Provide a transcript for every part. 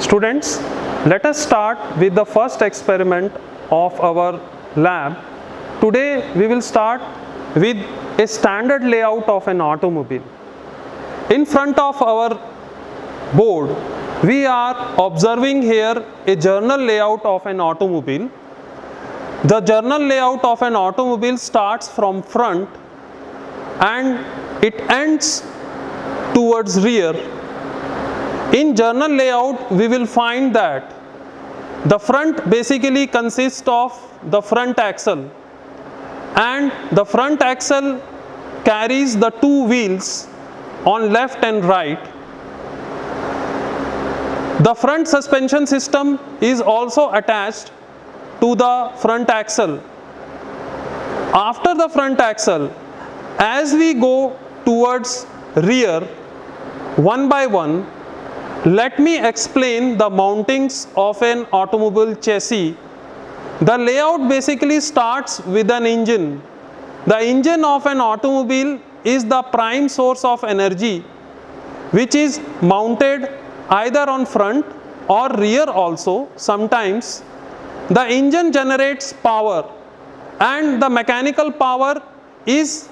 Students, let us start with the first experiment of our lab. Today we will start with a standard layout of an automobile. In front of our board, we are observing here a journal layout of an automobile. The journal layout of an automobile starts from front and it ends towards rear. In journal layout, we will find that the front basically consists of the front axle, and the front axle carries the two wheels on left and right. The front suspension system is also attached to the front axle. After the front axle, as we go towards rear, one by one, let me explain the mountings of an automobile chassis. The layout basically starts with an engine. The engine of an automobile is the prime source of energy, which is mounted either on front or rear also. Sometimes the engine generates power and the mechanical power is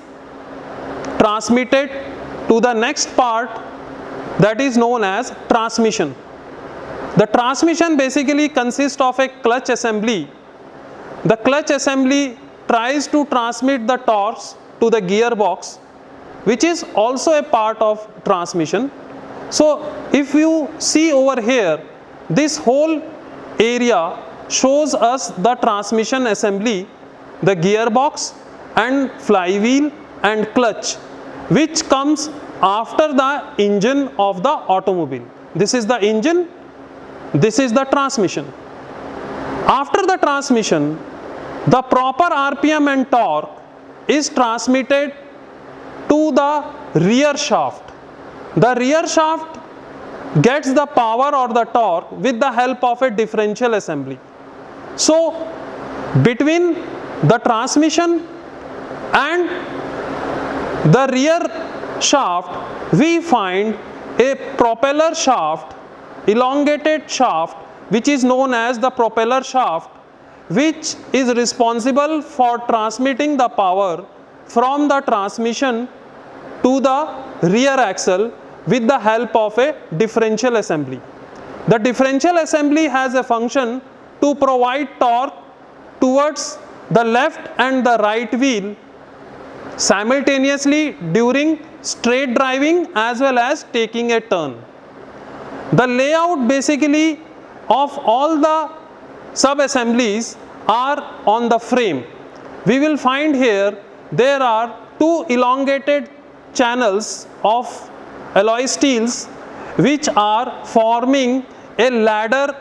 transmitted to the next part, that is known as transmission. The transmission basically consists of a clutch assembly. The clutch assembly tries to transmit the torque to the gearbox, which is also a part of transmission. So if you see over here, this whole area shows us the transmission assembly, the gearbox and flywheel and clutch, which comes after the engine of the automobile. This is the engine, this is the transmission. After the transmission, the proper RPM and torque is transmitted to the rear shaft. The rear shaft gets the power or the torque with the help of a differential assembly. So between the transmission and the rear shaft, we find a propeller shaft, elongated shaft, which is known as the propeller shaft, which is responsible for transmitting the power from the transmission to the rear axle with the help of a differential assembly. The differential assembly has a function to provide torque towards the left and the right wheel simultaneously during straight driving as well as taking a turn. The layout basically of all the sub-assemblies are on the frame. We will find here there are two elongated channels of alloy steels which are forming a ladder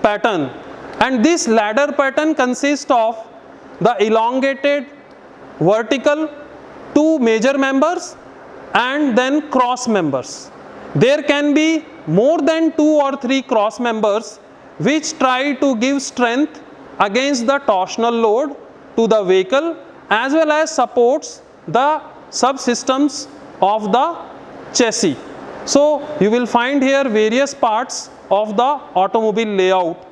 pattern, and this ladder pattern consists of the elongated vertical two major members and then cross members. There can be more than 2 or 3 cross members which try to give strength against the torsional load to the vehicle as well as supports the subsystems of the chassis. So you will find here various parts of the automobile layout.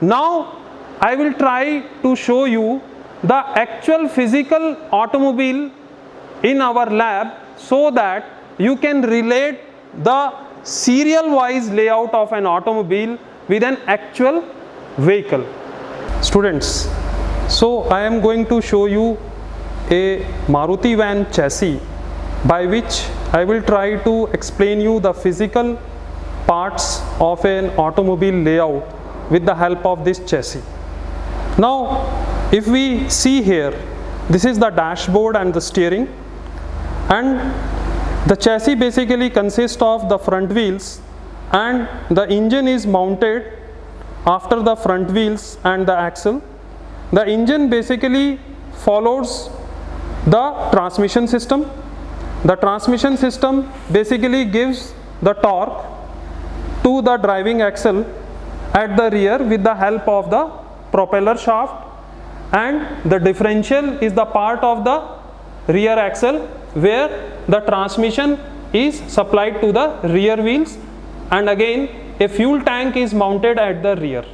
Now I will try to show you the actual physical automobile in our lab so that you can relate the serial wise layout of an automobile with an actual vehicle. Students, so I am going to show you a Maruti van chassis by which I will try to explain you the physical parts of an automobile layout with the help of this chassis. Now if we see here, this is the dashboard and the steering, and the chassis basically consists of the front wheels and the engine is mounted after the front wheels and the axle. The engine basically follows the transmission system. The transmission system basically gives the torque to the driving axle at the rear with the help of the propeller shaft, and the differential is the part of the rear axle where the transmission is supplied to the rear wheels, and again a fuel tank is mounted at the rear.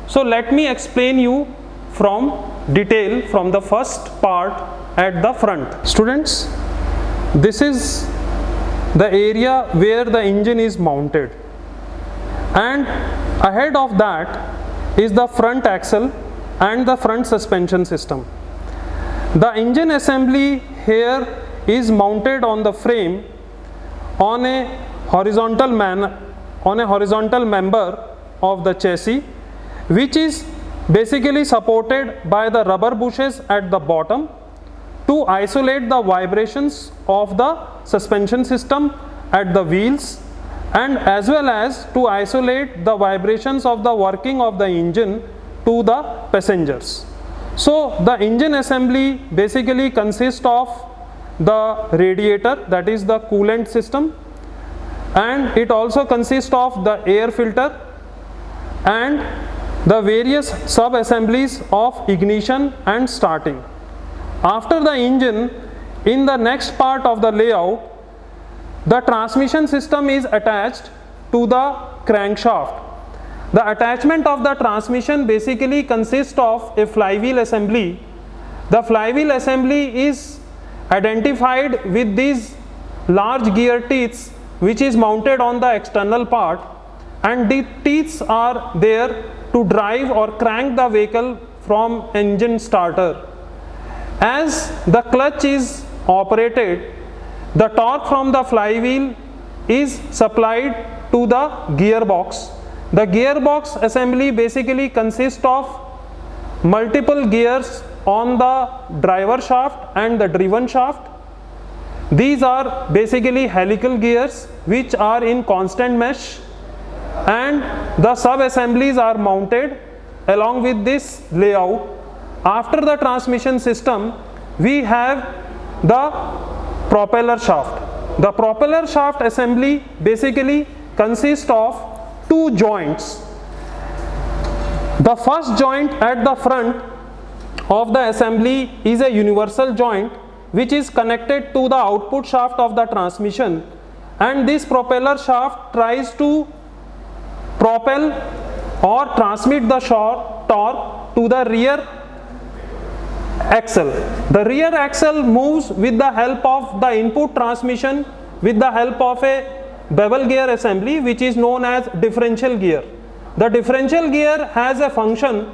So let me explain you from detail from the first part at the front. Students, this is the area where the engine is mounted, and ahead of that is the front axle and the front suspension system. The engine assembly here is mounted on the frame on a horizontal member of the chassis, which is basically supported by the rubber bushes at the bottom to isolate the vibrations of the suspension system at the wheels, and as well as to isolate the vibrations of the working of the engine to the passengers. So the engine assembly basically consists of the radiator, that is the coolant system, and it also consists of the air filter and the various sub assemblies of ignition and starting. After the engine, in the next part of the layout, the transmission system is attached to the crankshaft. The attachment of the transmission basically consists of a flywheel assembly. The flywheel assembly is identified with these large gear teeth which is mounted on the external part, and the teeth are there to drive or crank the vehicle from engine starter. As the clutch is operated, the torque from the flywheel is supplied to the gearbox. The gearbox assembly basically consists of multiple gears on the driver shaft and the driven shaft. These are basically helical gears which are in constant mesh, and the sub assemblies are mounted along with this layout. After the transmission system, we have the propeller shaft. The propeller shaft assembly basically consists of two joints. The first joint at the front of the assembly is a universal joint which is connected to the output shaft of the transmission, and this propeller shaft tries to propel or transmit the torque to the rear axle. The rear axle moves with the help of the input transmission with the help of a bevel gear assembly which is known as differential gear. The differential gear has a function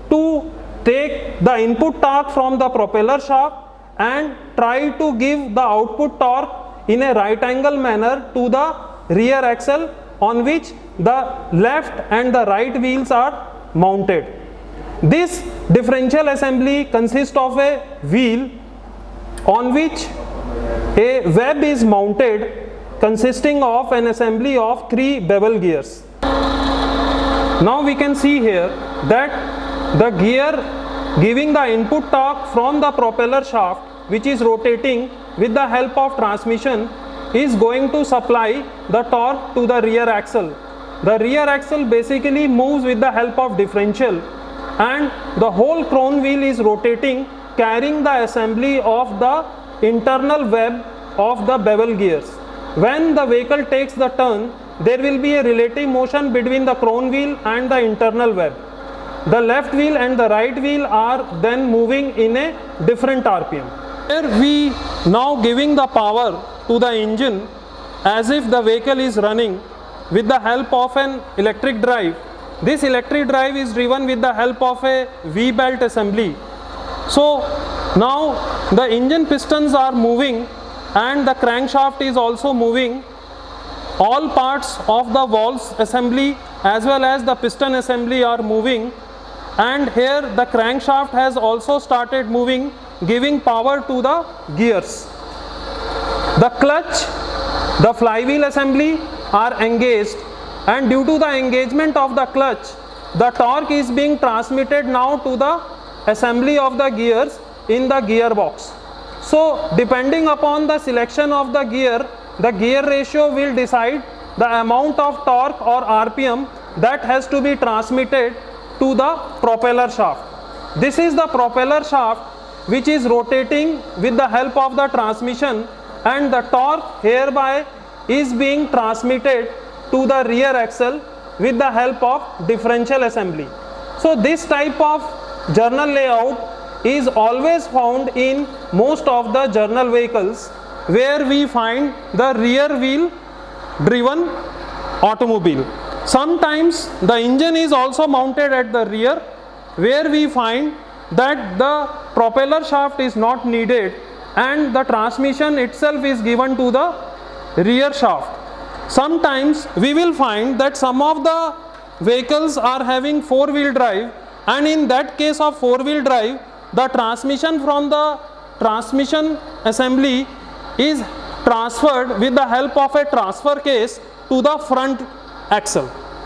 to take the input torque from the propeller shaft and try to give the output torque in a right angle manner to the rear axle on which the left and the right wheels are mounted. This differential assembly consists of a wheel on which a web is mounted consisting of an assembly of 3 bevel gears. Now we can see here that the gear giving the input torque from the propeller shaft, which is rotating with the help of transmission, is going to supply the torque to the rear axle. The rear axle basically moves with the help of differential, and the whole crown wheel is rotating, carrying the assembly of the internal web of the bevel gears. When the vehicle takes the turn, there will be a relative motion between the crown wheel and the internal web. The left wheel and the right wheel are then moving in a different RPM. Here we now giving the power to the engine as if the vehicle is running with the help of an electric drive. This electric drive is driven with the help of a V-belt assembly. So now the engine pistons are moving and the crankshaft is also moving. All parts of the valves assembly as well as the piston assembly are moving, and here the crankshaft has also started moving, giving power to the gears. The clutch, the flywheel assembly are engaged, and due to the engagement of the clutch, the torque is being transmitted now to the assembly of the gears in the gearbox. So depending upon the selection of the gear ratio will decide the amount of torque or RPM that has to be transmitted to the propeller shaft. This is the propeller shaft which is rotating with the help of the transmission, and the torque hereby is being transmitted to the rear axle with the help of differential assembly. So this type of journal layout is always found in most of the journal vehicles where we find the rear wheel driven automobile. Sometimes the engine is also mounted at the rear, where we find that the propeller shaft is not needed and the transmission itself is given to the rear shaft. Sometimes we will find that some of the vehicles are having four-wheel drive, and in that case of four-wheel drive, the transmission from the transmission assembly is transferred with the help of a transfer case to the front axle.